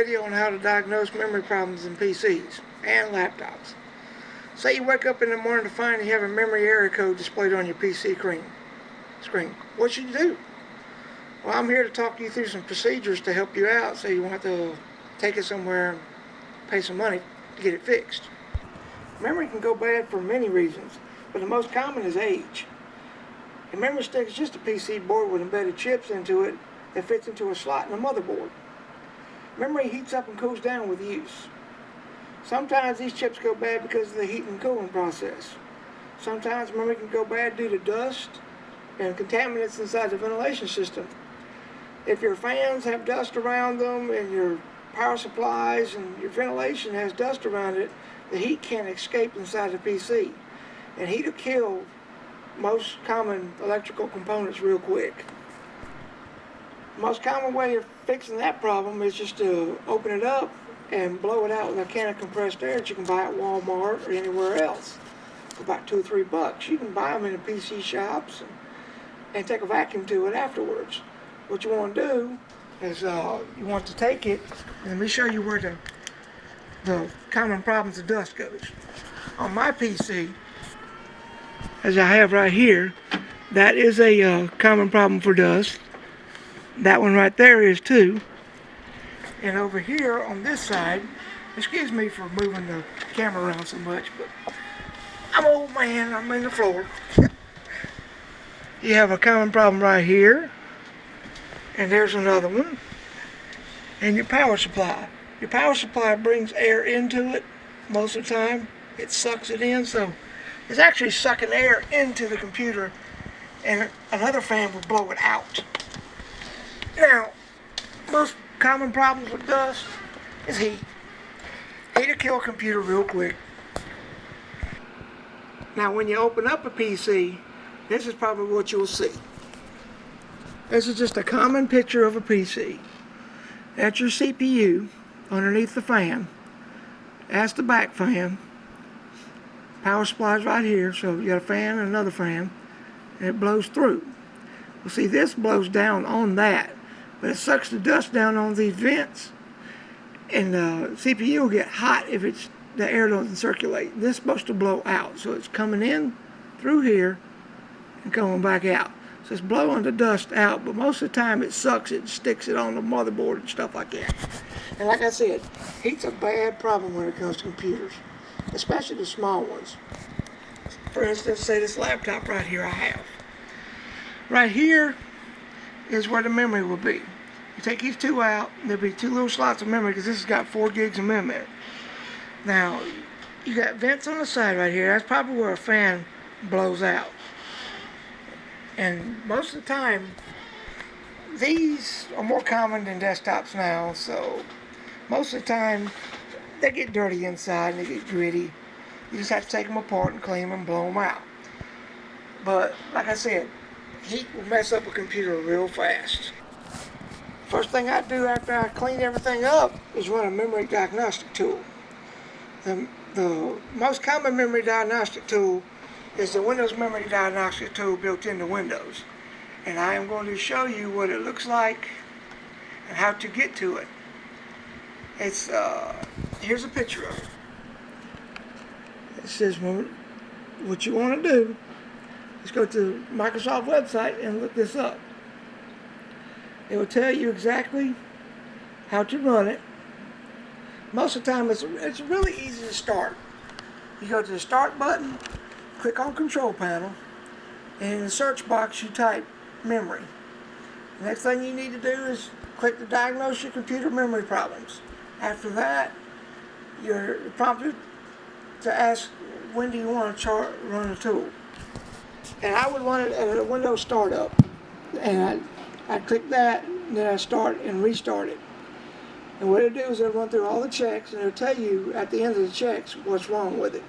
video on how to diagnose memory problems in PCs and laptops. Say you wake up in the morning to find you have a memory error code displayed on your PC screen. What should you do? Well, I'm here to talk you through some procedures to help you out so you won't have to take it somewhere and pay some money to get it fixed. Memory can go bad for many reasons, but the most common is age. A memory stick is just a PC board with embedded chips into it that fits into a slot in a motherboard. Memory heats up and cools down with use. Sometimes these chips go bad because of the heat and cooling process. Sometimes memory can go bad due to dust and contaminants inside the ventilation system. If your fans have dust around them and your power supplies and your ventilation has dust around it, the heat can't escape inside the PC. And heat will kill most common electrical components real quick. The most common way of fixing that problem is just to open it up and blow it out with a can of compressed air that you can buy at Walmart or anywhere else for about $2 or $3. You can buy them in the PC shops and take a vacuum to it afterwards. What you want to do is you want to take it, and let me show you where the common problems of dust goes. On my PC, as I have right here, that is a common problem for dust. That one right there is too. And over here on this side, excuse me for moving the camera around so much, but I'm an old man, I'm in the floor. You have a common problem right here. And there's another one. And your power supply. Your power supply brings air into it most of the time. It sucks it in, so it's actually sucking air into the computer, and another fan will blow it out. Now, most common problems with dust is heat. Heat will kill a computer real quick. Now, when you open up a PC, this is probably what you'll see. This is just a common picture of a PC. That's your CPU underneath the fan. That's the back fan. Power supply's right here, so you got a fan and another fan, and it blows through. Well, see, this blows down on that, but it sucks the dust down on these vents, and the CPU will get hot if the air doesn't circulate. This is supposed to blow out, so it's coming in through here and coming back out. So it's blowing the dust out, but most of the time it sucks it and sticks it on the motherboard and stuff like that. And like I said, heat's a bad problem when it comes to computers, especially the small ones. For instance, say this laptop right here I have. Right here is where the memory will be. You take these two out, there'll be two little slots of memory because this has got 4 gigs of memory. Now, you got vents on the side right here. That's probably where a fan blows out. And most of the time, these are more common than desktops now, so most of the time, they get dirty inside and they get gritty. You just have to take them apart and clean them and blow them out. But, like I said, heat will mess up a computer real fast. First thing I do after I clean everything up is run a memory diagnostic tool. The most common memory diagnostic tool is the Windows Memory Diagnostic tool built into Windows. And I am going to show you what it looks like and how to get to it. It's here's a picture of it. It says what you want to do is go to the Microsoft website and look this up. It will tell you exactly how to run it. Most of the time it's really easy to start. You go to the start button, click on Control Panel, and in the search box you type memory. The next thing you need to do is click to diagnose your computer memory problems. After that, you're prompted to ask when do you want to run a tool. And I would run it at a Windows startup. And I'd click that, and then I'd start and restart it. And what it'll do is it'll run through all the checks, and it'll tell you at the end of the checks what's wrong with it.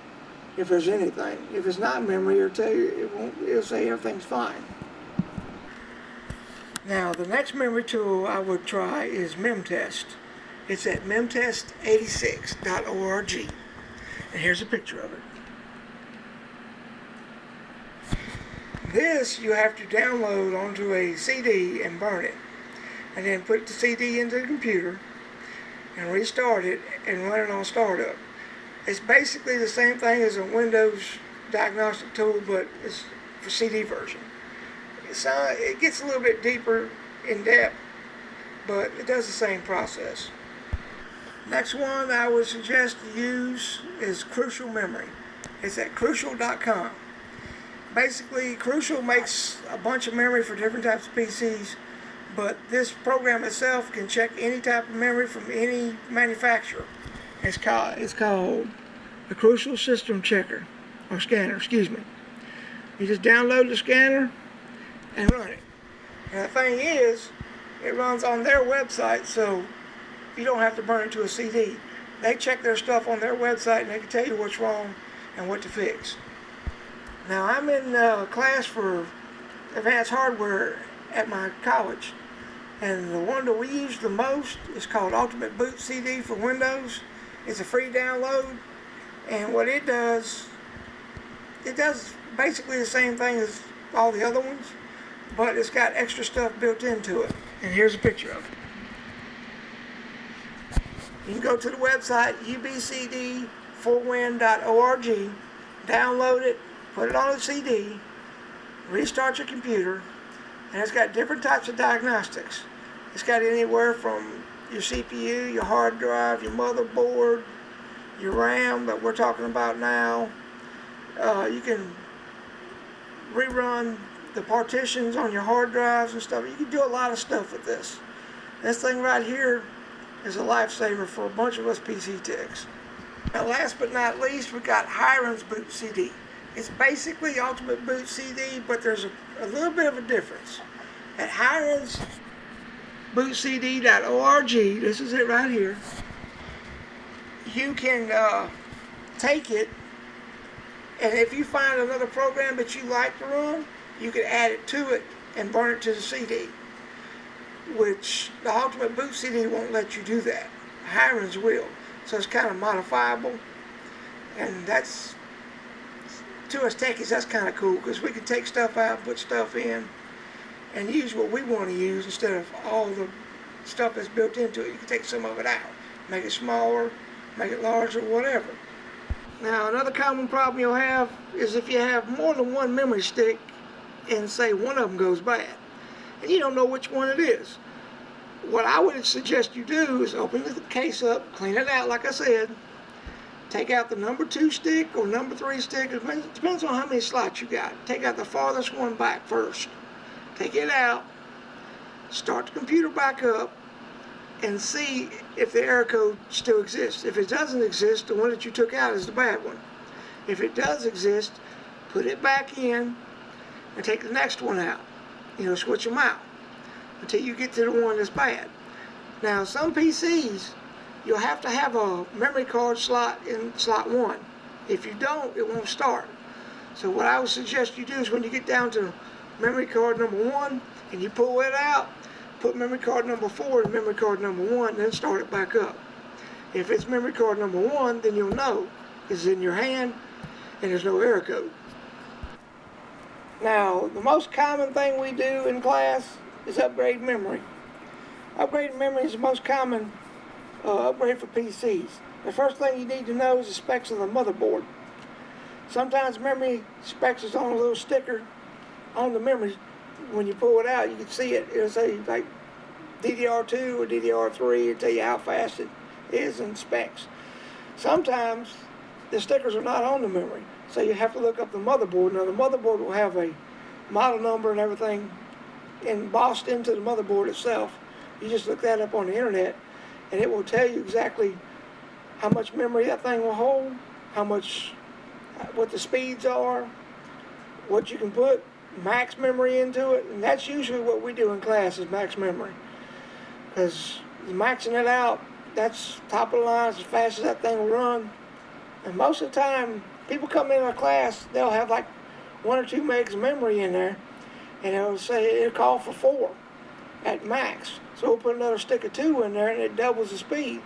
If there's anything. If it's not memory, it'll tell you, it'll say everything's fine. Now, the next memory tool I would try is MemTest. It's at memtest86.org. And here's a picture of it. This you have to download onto a CD and burn it. And then put the CD into the computer. and restart it and run it on startup. It's basically the same thing as a Windows diagnostic tool, but it's for CD version. It gets a little bit deeper in depth, but it does the same process. Next one I would suggest you use is Crucial Memory. It's at crucial.com. Basically, Crucial makes a bunch of memory for different types of PCs, but this program itself can check any type of memory from any manufacturer. It's called the Crucial System Checker, or Scanner, excuse me. You just download the scanner and run it. And the thing is, it runs on their website, so you don't have to burn it to a CD. They check their stuff on their website and they can tell you what's wrong and what to fix. Now, I'm in class for advanced hardware at my college, and the one that we use the most is called Ultimate Boot CD for Windows. It's a free download, and what it does basically the same thing as all the other ones, but it's got extra stuff built into it. And here's a picture of it. You can go to the website ubcd4win.org, download it, put it on a CD, restart your computer, and it's got different types of diagnostics. It's got anywhere from your CPU, your hard drive, your motherboard, your RAM that we're talking about now. You can rerun the partitions on your hard drives and stuff. You can do a lot of stuff with this. This thing right here is a lifesaver for a bunch of us PC techs. Now, last but not least, we got Hiram's Boot CD. It's basically Ultimate Boot CD, but there's a little bit of a difference. At hiramsbootcd.org, this is it right here, you can take it, and if you find another program that you like to run, you can add it to it and burn it to the CD, which the Ultimate Boot CD won't let you do that. Hiram's will. So it's kind of modifiable, and that's, to us techies, that's kind of cool, because we can take stuff out, put stuff in, and use what we want to use instead of all the stuff that's built into it. You can take some of it out, make it smaller, make it larger, whatever. Now, another common problem you'll have is if you have more than one memory stick and say one of them goes bad, and you don't know which one it is. What I would suggest you do is open the case up, clean it out like I said, take out the number 2 stick or number 3 stick, it depends on how many slots you got. Take out the farthest one back first. Take it out, start the computer back up, and see if the error code still exists. If it doesn't exist, the one that you took out is the bad one. If it does exist, put it back in and take the next one out. Switch them out until you get to the one that's bad. Now, some PCs, you'll have to have a memory card slot in slot 1. If you don't, it won't start. So what I would suggest you do is when you get down to memory card number 1 and you pull it out, put memory card number 4 in memory card number 1, then start it back up. If it's memory card number 1, then you'll know it's in your hand and there's no error code. Now, the most common thing we do in class is upgrade memory. Upgrading memory is the most common upgrade for PCs. The first thing you need to know is the specs of the motherboard. Sometimes memory specs is on a little sticker on the memory. When you pull it out, you can see it. It'll say like DDR2 or DDR3. It'll tell you how fast it is in specs. Sometimes the stickers are not on the memory, so you have to look up the motherboard. Now, the motherboard will have a model number and everything embossed into the motherboard itself. You just look that up on the internet, and it will tell you exactly how much memory that thing will hold, what the speeds are, what you can put max memory into it, and that's usually what we do in class is max memory, because maxing it out, that's top of the line, as fast as that thing will run. And most of the time, people come in our class, they'll have like 1 or 2 megs of memory in there, and it'll call for 4 at max. So we'll put another stick of 2 in there, and it doubles the speed.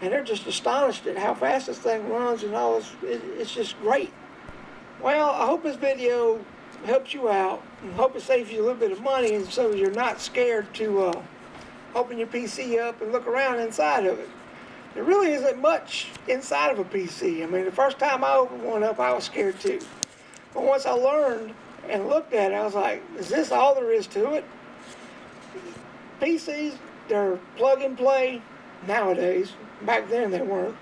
And they're just astonished at how fast this thing runs and all this. It's just great. Well, I hope this video helps you out, and hope it saves you a little bit of money, and so you're not scared to open your PC up and look around inside of it. there really isn't much inside of a PC. I mean, the first time I opened one up, I was scared too. But once I learned and looked at it, I was like, is this all there is to it? PCs, they're plug and play nowadays. Back then they weren't.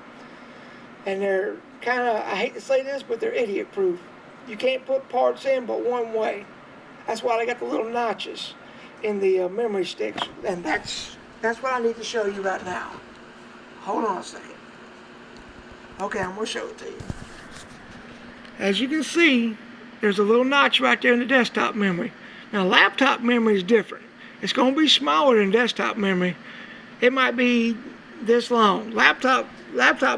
And they're kind of, I hate to say this, but they're idiot proof. You can't put parts in but one way. That's why they got the little notches in the memory sticks. And that's what I need to show you right now. Hold on a second. Okay, I'm going to show it to you. As you can see, there's a little notch right there in the desktop memory. Now, laptop memory is different. It's going to be smaller than desktop memory. It might be this long. Laptop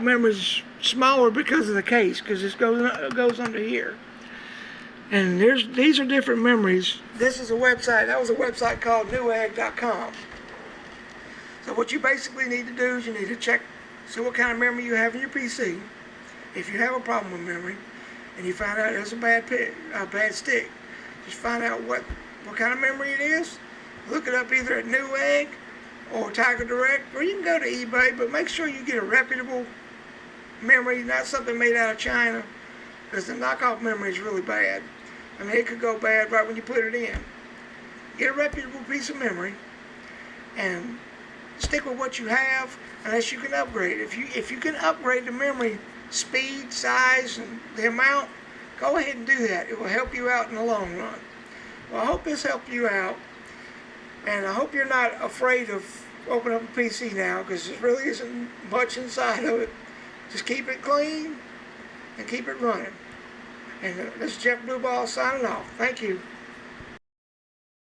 memory is smaller because of the case, because it goes under here. And these are different memories. This is a website. That was a website called newegg.com. So what you basically need to do is you need to see what kind of memory you have in your PC. If you have a problem with memory, and you find out there's a bad stick, just find out what kind of memory it is. Look it up either at Newegg or Tiger Direct, or you can go to eBay, but make sure you get a reputable memory, not something made out of China, because the knockoff memory is really bad. I mean, it could go bad right when you put it in. Get a reputable piece of memory and stick with what you have unless you can upgrade it. If you can upgrade the memory speed, size, and the amount, go ahead and do that. It will help you out in the long run. Well, I hope this helped you out, and I hope you're not afraid of opening up a PC now, because there really isn't much inside of it. Just keep it clean and keep it running. And this is Jeff Blueball signing off. Thank you.